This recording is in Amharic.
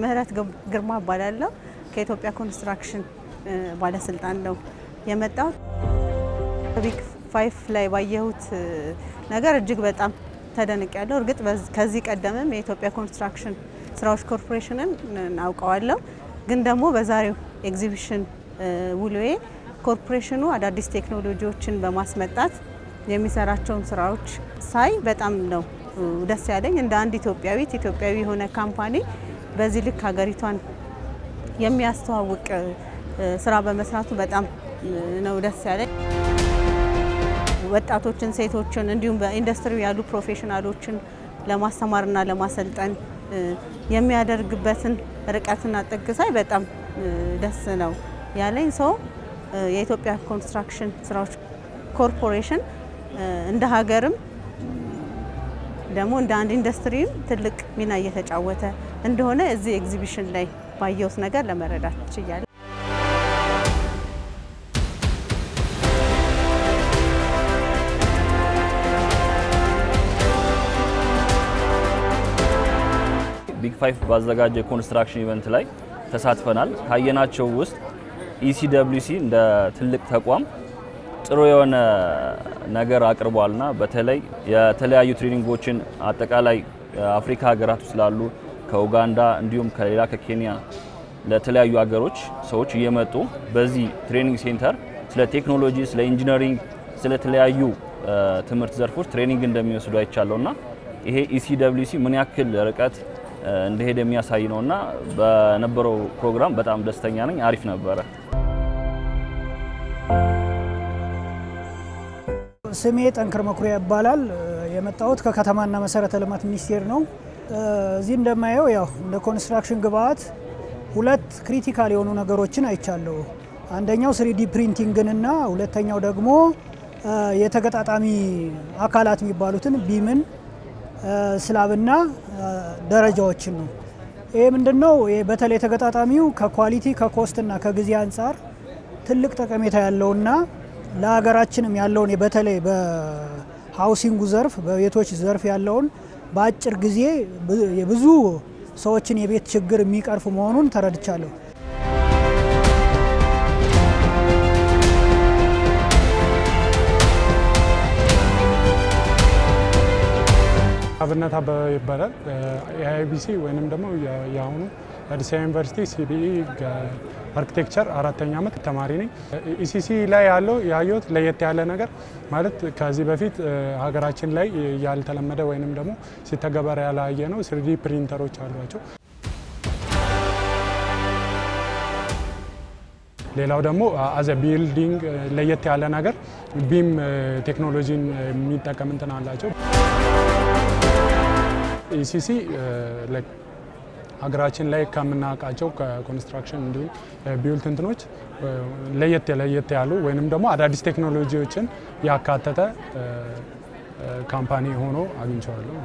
ምህረት ግርማ ባላለው ከኢትዮጵያ ኮንስትራክሽን ባለስልጣን ነው የመጣው ቢግ 5 ላይ ባየሁት ነገር እጅግ በጣም ተደንቄያለሁ እርግጥ ከዚህ ቀደምም የኢትዮጵያ ኮንስትራክሽን ስራዎች ኮርፖሬሽንን አውቀዋለሁ ግን ደግሞ በዛሬው ኤግዚቢሽን ውሎዬ ኮርፖሬሽኑ አዳዲስ ቴክኖሎጂዎችን በማስመጣት የሚሰራቸውን ስራዎች ሳይ በጣም ነው ደስ ያለኝ እንደ አንድ ኢትዮጵያዊ የሆነ ካምፓኒ በዚህ ልክ ሀገሪቷን የሚያስተዋውቅ ስራ በመስራቱ በጣም ነው ደስ ያለኝ ወጣቶችን ሴቶችን እንዲሁም በኢንዱስትሪው ያሉ ፕሮፌሽናሎችን ለማስተማርና ለማሰልጠን የሚያደርግበትን ርቀትና ጥግ ሳይ በጣም ደስ ነው ያለኝ ሰው የኢትዮጵያ ኮንስትራክሽን ስራዎች ኮርፖሬሽን እንደ ሀገርም ደግሞ እንደ አንድ ኢንዱስትሪ ትልቅ ሚና እየተጫወተ እንደሆነ እዚህ ኤግዚቢሽን ላይ ባየሁት ነገር ለመረዳት ችያለሁ ቢግ 5 ባዘጋጀ ኮንስትራክሽን ኢቨንት ላይ ተሳትፈናል ካየናቸው ውስጥ ECWC እንደ ትልቅ ተቋም ጥሩ የሆነ ነገር አቅርቧልና በተለይ የተለያዩ ትሬኒንጎችን አጠቃላይ አፍሪካ ሀገራት ውስጥ ላሉ ከኡጋንዳ እንዲሁም ከሌላ ከኬንያ ለተለያዩ ሀገሮች ሰዎች እየመጡ በዚህ ትሬኒንግ ሴንተር ስለ ቴክኖሎጂ ስለ ኢንጂነሪንግ ስለ ተለያዩ ትምህርት ዘርፎች ትሬኒንግ እንደሚወስዱ አይቻለውና ይሄ ECWC ምን ያክል ርቀት እንደሄደ የሚያሳይ ነውና በነበረው ፕሮግራም በጣም ደስተኛ ነኝ አሪፍ ነበር ስሜ ጠንክር መኩሪያ ይባላል የመጣሁት ከከተማና መሰረተ ልማት ሚኒስቴር ነው እዚህ እንደማየው ያው እንደ ኮንስትራክሽን ግብአት ሁለት ክሪቲካል የሆኑ ነገሮችን አይቻለሁ አንደኛው 3D ፕሪንቲንግን እና ሁለተኛው ደግሞ የተገጣጣሚ አካላት የሚባሉትን ቢምን ስላብና ደረጃዎችን ነው ይሄ ምንድነው በተለይ ተገጣጣሚው ከኳሊቲ ከኮስትና ከጊዜ አንፃር ትልቅ ጠቀሜታ ያለውና ለሀገራችንም ያለውን በተለይ በሃውሲንግ ዘርፍ በቤቶች ዘርፍ ያለውን በአጭር ጊዜ የብዙ ሰዎችን የቤት ችግር የሚቀርፍ መሆኑን ተረድቻለሁ አብነት አበበ ይባላል የአይቢሲ ወይንም ደግሞ ያሁኑ አዲስ አበባ ዩኒቨርሲቲ ሲቢኢ አርኪቴክቸር አራተኛ ዓመት ተማሪ ነኝ ኢሲሲ ላይ ያየሁት ለየት ያለ ነገር ማለት ከዚህ በፊት ሀገራችን ላይ ያልተለመደ ወይንም ደግሞ ሲተገበር ያላየ ነው 3D ፕሪንተሮች አሏቸው ሌላው ደግሞ አዘ ቢልዲንግ ለየት ያለ ነገር ቢም ቴክኖሎጂን የሚጠቀም እንትን አላቸው ኢሲሲ ሀገራችን ላይ ከምናውቃቸው ከኮንስትራክሽን እንዲሁም ቢልት እንትኖች ለየት ያሉ ወይንም ደግሞ አዳዲስ ቴክኖሎጂዎችን ያካተተ ካምፓኒ ሆኖ አግኝቻለሁ